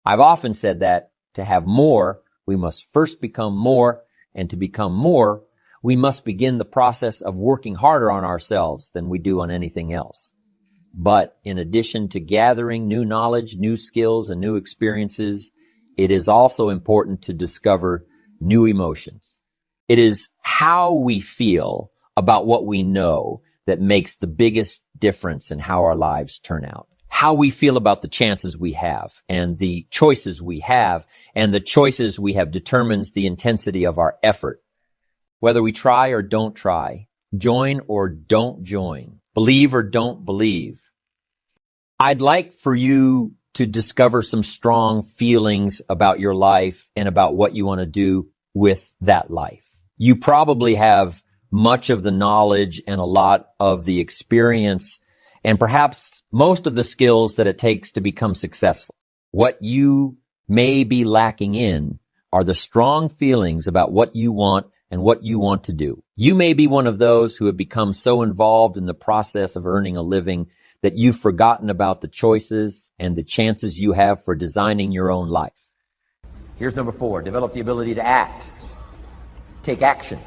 I've often said that to have more, we must first become more, and to become more, we must begin the process of working harder on ourselves than we do on anything else. But in addition to gathering new knowledge, new skills, and new experiences, it is also important to discover new emotions. It is how we feel about what we know that makes the biggest difference in how our lives turn out. How we feel about the chances we have and the choices we have, and the choices we have determines the intensity of our effort. Whether we try or don't try, join or don't join, believe or don't believe. I'd like for you to discover some strong feelings about your life and about what you want to do with that life. You probably have much of the knowledge and a lot of the experience and perhaps most of the skills that it takes to become successful. What you may be lacking in are the strong feelings about what you want and what you want to do. You may be one of those who have become so involved in the process of earning a living that you've forgotten about the choices and the chances you have for designing your own life. Here's number 4, develop the ability to act. Take action.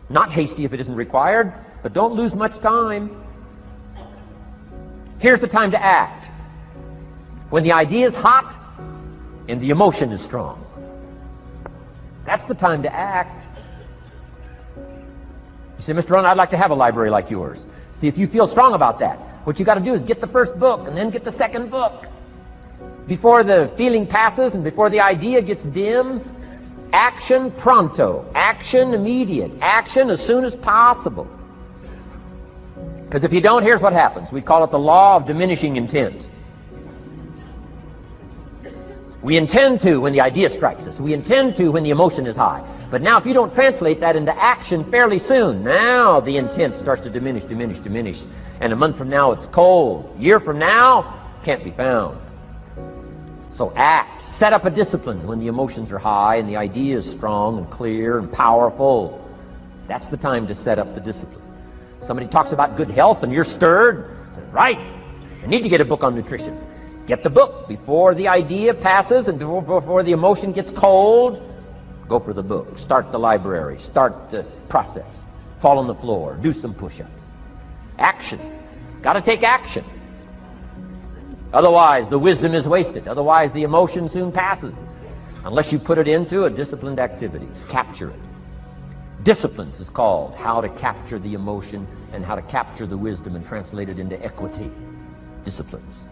Not hasty if it isn't required, but don't lose much time. Here's the time to act. When the idea is hot and the emotion is strong. That's the time to act. You say, Mr. Rohn, I'd like to have a library like yours. See, if you feel strong about that, what you got to do is get the first book and then get the second book. Before the feeling passes and before the idea gets dim, action pronto, action immediate, action as soon as possible. Because if you don't, here's what happens. We call it the law of diminishing intent. We intend to when the idea strikes us. We intend to when the emotion is high. But now if you don't translate that into action fairly soon, now the intent starts to diminish. And a month from now it's cold. A year from now, can't be found. So act. Set up a discipline when the emotions are high and the idea is strong and clear and powerful. That's the time to set up the discipline. Somebody talks about good health and you're stirred. Say, right, I need to get a book on nutrition. Get the book before the idea passes and before the emotion gets cold. Go for the book. Start the library. Start the process. Fall on the floor. Do some push-ups. Action. Got to take action. Otherwise, the wisdom is wasted. Otherwise, the emotion soon passes. Unless you put it into a disciplined activity. Capture it. Disciplines is called how to capture the emotion and how to capture the wisdom and translate it into equity. Disciplines.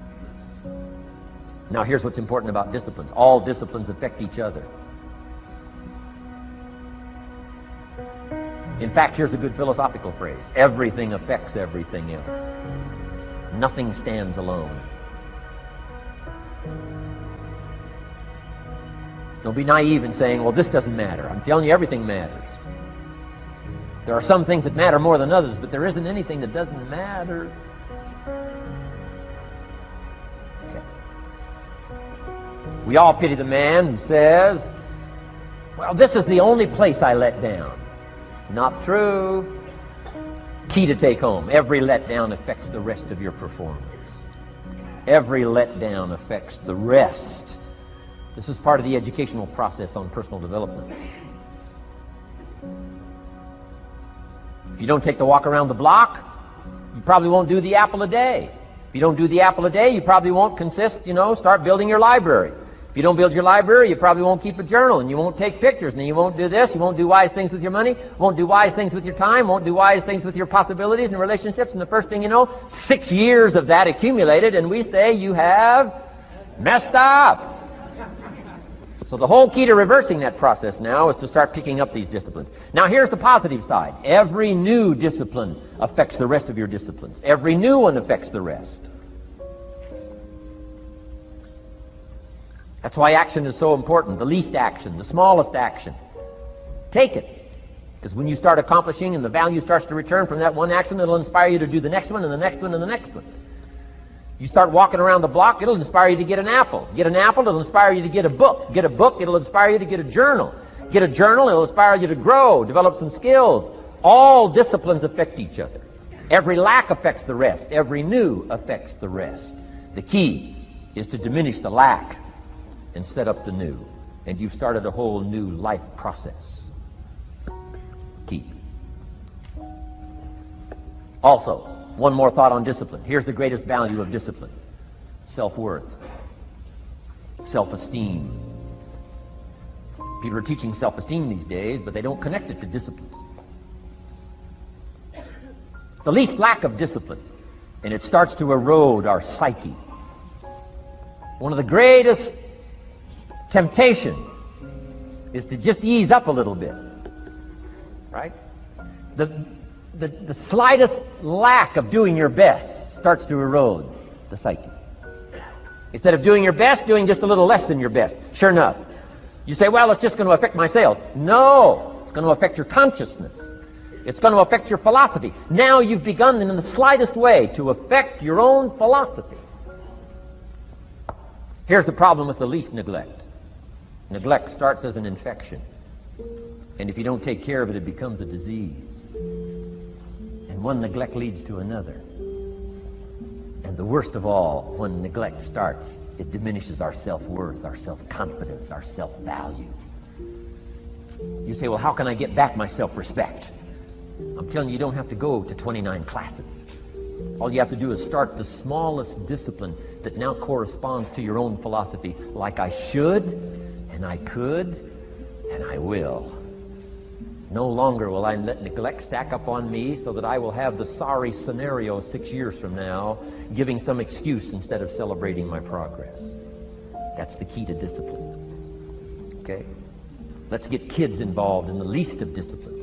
Now here's what's important about disciplines. All disciplines affect each other. In fact, here's a good philosophical phrase. Everything affects everything else. Nothing stands alone. Don't be naive in saying, well, this doesn't matter. I'm telling you, everything matters. There are some things that matter more than others, but there isn't anything that doesn't matter. We all pity the man who says, well, this is the only place I let down. Not true. Key to take home. Every letdown affects the rest of your performance. Every letdown affects the rest. This is part of the educational process on personal development. If you don't take the walk around the block, you probably won't do the apple a day. If you don't do the apple a day, you probably won't start building your library. If you don't build your library, you probably won't keep a journal, and you won't take pictures, and then you won't do this, you won't do wise things with your money, won't do wise things with your time, won't do wise things with your possibilities and relationships, and the first thing you know, 6 years of that accumulated, and we say you have messed up. So the whole key to reversing that process now is to start picking up these disciplines. Now here's the positive side. Every new discipline affects the rest of your disciplines. Every new one affects the rest. That's why action is so important. The least action, the smallest action. Take it. Because when you start accomplishing and the value starts to return from that one action, it'll inspire you to do the next one and the next one and the next one. You start walking around the block, it'll inspire you to get an apple. Get an apple, it'll inspire you to get a book. Get a book, it'll inspire you to get a journal. Get a journal, it'll inspire you to grow, develop some skills. All disciplines affect each other. Every lack affects the rest. Every new affects the rest. The key is to diminish the lack and set up the new. And you've started a whole new life process. Key. Also, one more thought on discipline. Here's the greatest value of discipline. Self-worth. Self-esteem. People are teaching self-esteem these days, but they don't connect it to disciplines. The least lack of discipline, and it starts to erode our psyche. One of the greatest temptations is to just ease up a little bit, right? The slightest lack of doing your best starts to erode the psyche. Instead of doing your best, doing just a little less than your best. Sure enough, you say, well, it's just going to affect my sales. No, it's going to affect your consciousness. It's going to affect your philosophy. Now you've begun in the slightest way to affect your own philosophy. Here's the problem with the least neglect. Neglect starts as an infection. And if you don't take care of it, it becomes a disease. And one neglect leads to another. And the worst of all, when neglect starts, it diminishes our self-worth, our self-confidence, our self-value. You say, well, how can I get back my self-respect? I'm telling you, you don't have to go to 29 classes. All you have to do is start the smallest discipline that now corresponds to your own philosophy, like I should, and I could, and I will. No longer will I let neglect stack up on me so that I will have the sorry scenario 6 years from now, giving some excuse instead of celebrating my progress. That's the key to discipline. Okay? Let's get kids involved in the least of disciplines.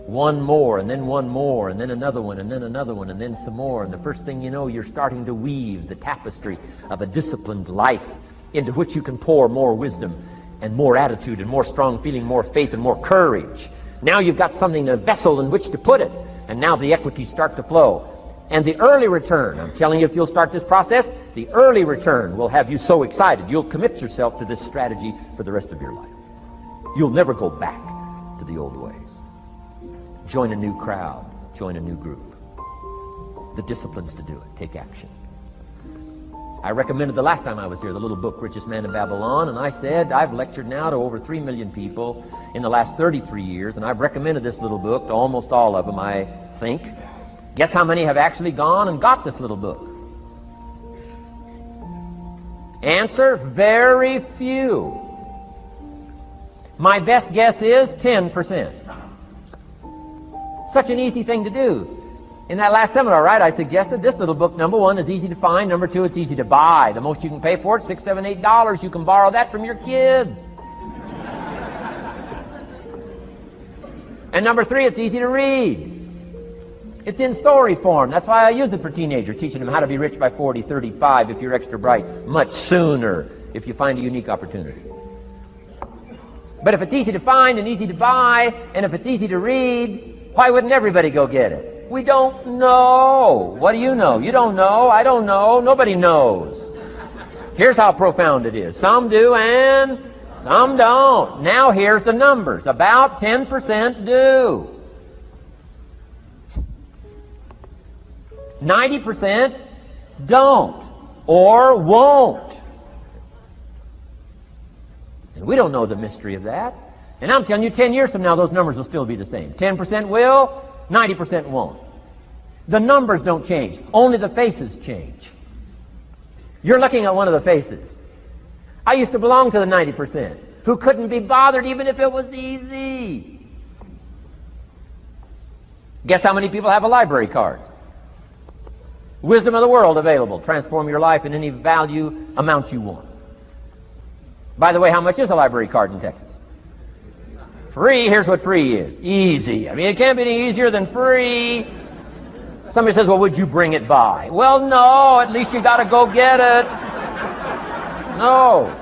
One more, and then one more, and then another one, and then another one, and then some more. And the first thing you know, you're starting to weave the tapestry of a disciplined life into which you can pour more wisdom and more attitude and more strong feeling, more faith and more courage. Now you've got something, a vessel in which to put it. And now the equities start to flow. And the early return, I'm telling you, if you'll start this process, the early return will have you so excited. You'll commit yourself to this strategy for the rest of your life. You'll never go back to the old ways. Join a new crowd. Join a new group. The disciplines to do it. Take action. I recommended the last time I was here the little book, Richest Man in Babylon, and I said I've lectured now to over 3 million people in the last 33 years, and I've recommended this little book to almost all of them, I think. Guess how many have actually gone and got this little book? Answer, very few. My best guess is 10%. Such an easy thing to do. In that last seminar, right, I suggested this little book, number one, is easy to find. Number two, it's easy to buy. The most you can pay for it, $6, $7, $8. You can borrow that from your kids. And number three, it's easy to read. It's in story form. That's why I use it for teenagers, teaching them how to be rich by 40, 35 if you're extra bright, much sooner if you find a unique opportunity. But if it's easy to find and easy to buy, and if it's easy to read, why wouldn't everybody go get it? We don't know. What do you know? You don't know. I don't know. Nobody knows. Here's how profound it is. Some do and some don't. Now here's the numbers. About 10% do. 90% don't or won't. And we don't know the mystery of that. And I'm telling you, 10 years from now, those numbers will still be the same. 10% will, 90% won't. The numbers don't change. Only the faces change. You're looking at one of the faces. I used to belong to the 90% who couldn't be bothered even if it was easy. Guess how many people have a library card? Wisdom of the world available. Transform your life in any value amount you want. By the way, how much is a library card in Texas? Free. Here's what free is. Easy. I mean, it can't be any easier than free. Somebody says, well, would you bring it by? Well, no. At least you got to go get it. No.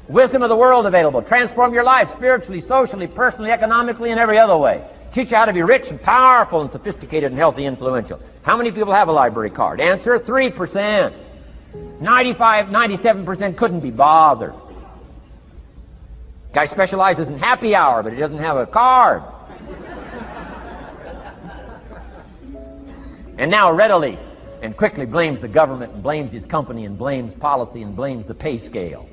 Wisdom of the world available. Transform your life spiritually, socially, personally, economically, and every other way. Teach you how to be rich and powerful and sophisticated and healthy, influential. How many people have a library card? Answer, 3%. 95, 97% couldn't be bothered. Guy specializes in happy hour, but he doesn't have a card. And now readily and quickly blames the government and blames his company and blames policy and blames the pay scale.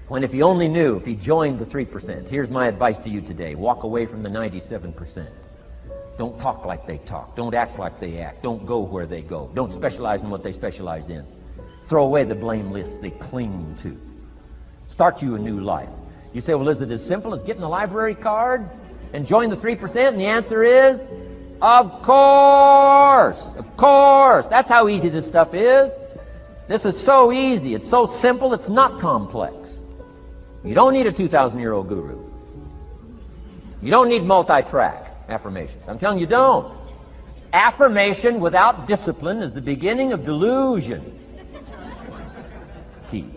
When if he only knew, if he joined the 3%, here's my advice to you today. Walk away from the 97%. Don't talk like they talk. Don't act like they act. Don't go where they go. Don't specialize in what they specialize in. Throw away the blame list they cling to. Start you a new life. You say, well, is it as simple as getting a library card and join the 3%? And the answer is, of course. Of course. That's how easy this stuff is. This is so easy. It's so simple. It's not complex. You don't need a 2,000-year-old guru. You don't need multi-track affirmations. I'm telling you, don't. Affirmation without discipline is the beginning of delusion. Key.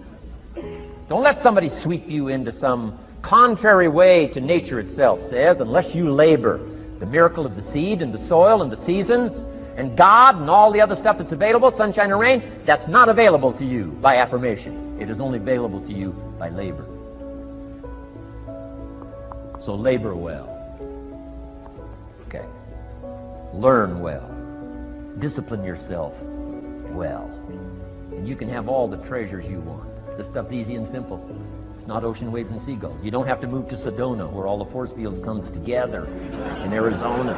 Don't let somebody sweep you into some contrary way to nature itself says, unless you labor. The miracle of the seed and the soil and the seasons and God and all the other stuff that's available, sunshine and rain, that's not available to you by affirmation. It is only available to you by labor. So labor well. Okay. Learn well. Discipline yourself well. And you can have all the treasures you want. This stuff's easy and simple. It's not ocean waves and seagulls. You don't have to move to Sedona where all the force fields come together in Arizona.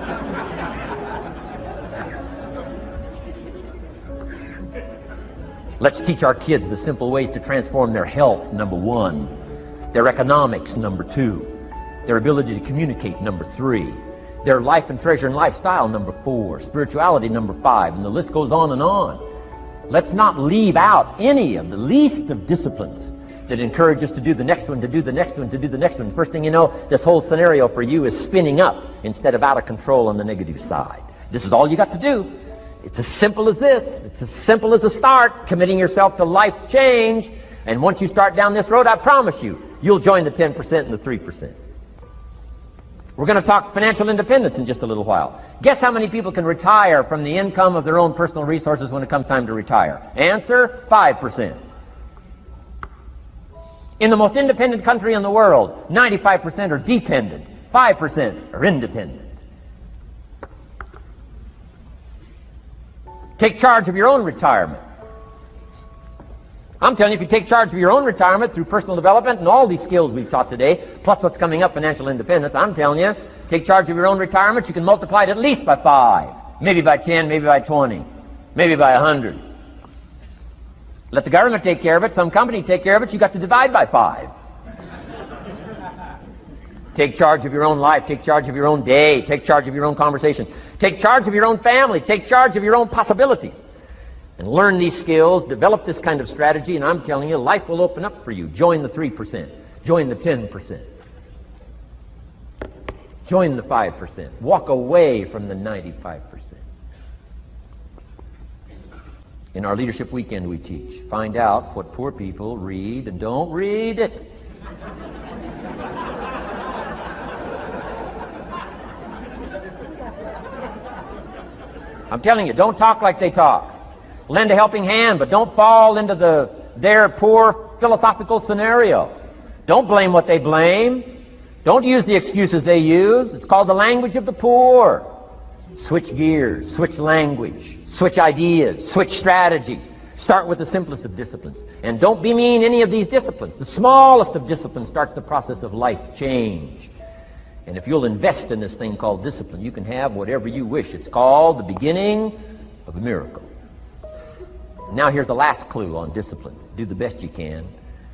Let's teach our kids the simple ways to transform their health, number 1. Their economics, number 2. Their ability to communicate, number 3. Their life and treasure and lifestyle, number 4. Spirituality, number 5. And the list goes on and on. Let's not leave out any of the least of disciplines that encourage us to do the next one, to do the next one, to do the next one. First thing you know, this whole scenario for you is spinning up instead of out of control on the negative side. This is all you got to do. It's as simple as this. It's as simple as a start, committing yourself to life change. And once you start down this road, I promise you, you'll join the 10% and the 3%. We're going to talk financial independence in just a little while. Guess how many people can retire from the income of their own personal resources when it comes time to retire? Answer, 5%. In the most independent country in the world, 95% are dependent, 5% are independent. Take charge of your own retirement. I'm telling you, if you take charge of your own retirement through personal development and all these skills we've taught today, plus what's coming up, financial independence, I'm telling you, take charge of your own retirement, you can multiply it at least by 5, maybe by 10, maybe by 20, maybe by 100. Let the government take care of it, some company take care of it, you got to divide by 5. Take charge of your own life, take charge of your own day, take charge of your own conversation, take charge of your own family, take charge of your own possibilities. And learn these skills, develop this kind of strategy, and I'm telling you, life will open up for you. Join the 3%. Join the 10%. Join the 5%. Walk away from the 95%. In our Leadership Weekend we teach, find out what poor people read and don't read it. I'm telling you, don't talk like they talk. Lend a helping hand, but don't fall into their poor philosophical scenario. Don't blame what they blame. Don't use the excuses they use. It's called the language of the poor. Switch gears, switch language, switch ideas, switch strategy. Start with the simplest of disciplines. And don't bemean any of these disciplines. The smallest of disciplines starts the process of life change. And if you'll invest in this thing called discipline, you can have whatever you wish. It's called the beginning of a miracle. Now here's the last clue on discipline. Do the best you can.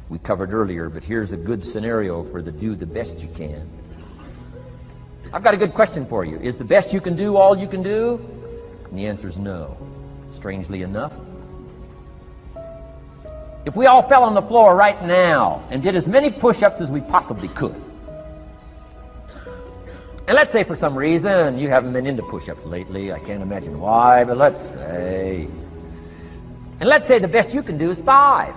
We covered earlier, but here's a good scenario for the do the best you can. I've got a good question for you. Is the best you can do all you can do? And the answer is no. Strangely enough. If we all fell on the floor right now and did as many push-ups as we possibly could, and let's say for some reason you haven't been into push-ups lately, I can't imagine why, but let's say the best you can do is 5.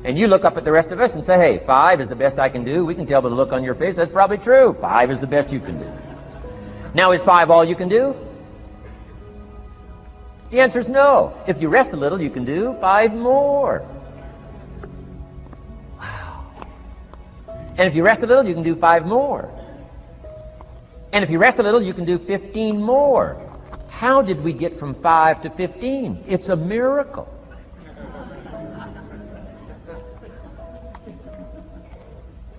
And you look up at the rest of us and say, hey, 5 is the best I can do. We can tell by the look on your face that's probably true. 5 is the best you can do. Now, is 5 all you can do? The answer is no. If you rest a little, you can do 5 more. Wow. And if you rest a little, you can do 5 more. And if you rest a little, you can do 15 more. How did we get from 5 to 15? It's a miracle.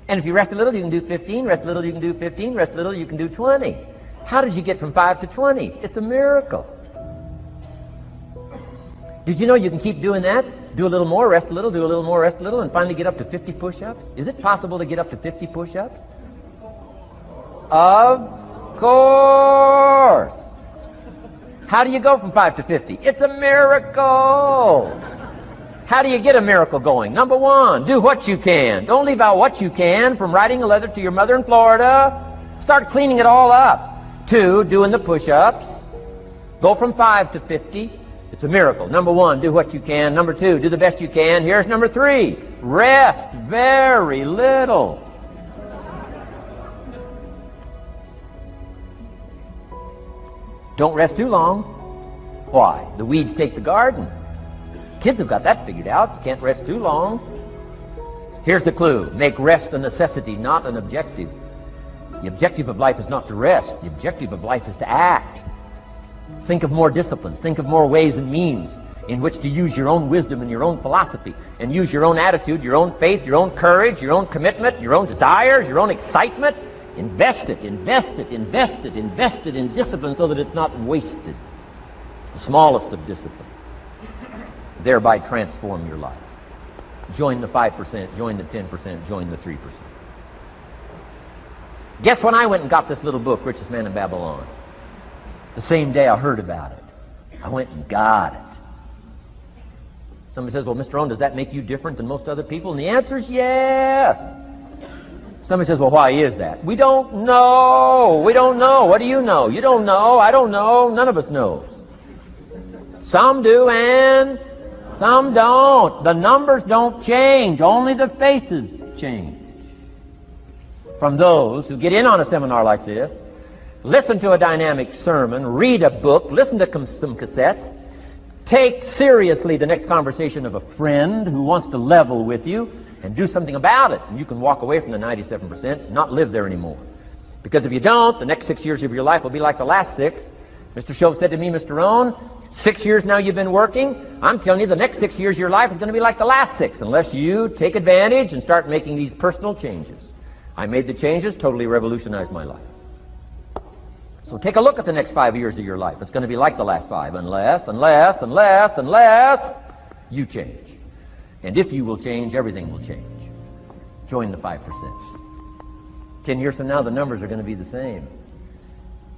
And if you rest a little, you can do 15. Rest a little, you can do 15. Rest a little, you can do 20. How did you get from 5 to 20? It's a miracle. Did you know you can keep doing that? Do a little more, rest a little, do a little more, rest a little, and finally get up to 50 push-ups? Is it possible to get up to 50 push-ups? Of course. How do you go from 5 to 50? It's a miracle. How do you get a miracle going? Number one, do what you can. Don't leave out what you can, from writing a letter to your mother in Florida. Start cleaning it all up. 2, doing the push-ups. Go from 5 to 50. It's a miracle. Number one, do what you can. Number 2, do the best you can. Here's number 3, rest very little. Don't rest too long. Why? The weeds take the garden. Kids have got that figured out. You can't rest too long. Here's the clue. Make rest a necessity, not an objective. The objective of life is not to rest. The objective of life is to act. Think of more disciplines. Think of more ways and means in which to use your own wisdom and your own philosophy, and use your own attitude, your own faith, your own courage, your own commitment, your own desires, your own excitement. Invest it, invest it, invest it, invest it in discipline so that it's not wasted. The smallest of discipline. Thereby transform your life. Join the 5%, join the 10%, join the 3%. Guess when I went and got this little book, Richest Man in Babylon? The same day I heard about it. I went and got it. Somebody says, well, Mr. Rohn, does that make you different than most other people? And the answer is yes. Somebody says, well, why is that? We don't know. We don't know. What do you know? You don't know. I don't know. None of us knows. Some do and some don't. The numbers don't change. Only the faces change. From those who get in on a seminar like this, listen to a dynamic sermon, read a book, listen to some cassettes, take seriously the next conversation of a friend who wants to level with you, and do something about it. And you can walk away from the 97% and not live there anymore. Because if you don't, the next 6 years of your life will be like the last 6. Mr. Shove said to me, Mr. Rohn, 6 years now you've been working. I'm telling you, the next 6 years of your life is going to be like the last 6, unless you take advantage and start making these personal changes. I made the changes, totally revolutionized my life. So take a look at the next 5 years of your life. It's going to be like the last 5, unless you change. And if you will change, everything will change. Join the 5%. 10 years from now, the numbers are going to be the same.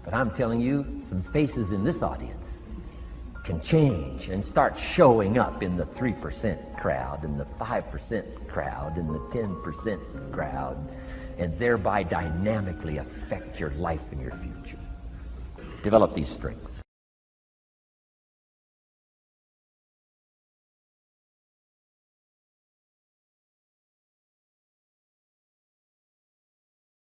But I'm telling you, some faces in this audience can change and start showing up in the 3% crowd, in the 5% crowd, in the 10% crowd, and thereby dynamically affect your life and your future. Develop these strengths.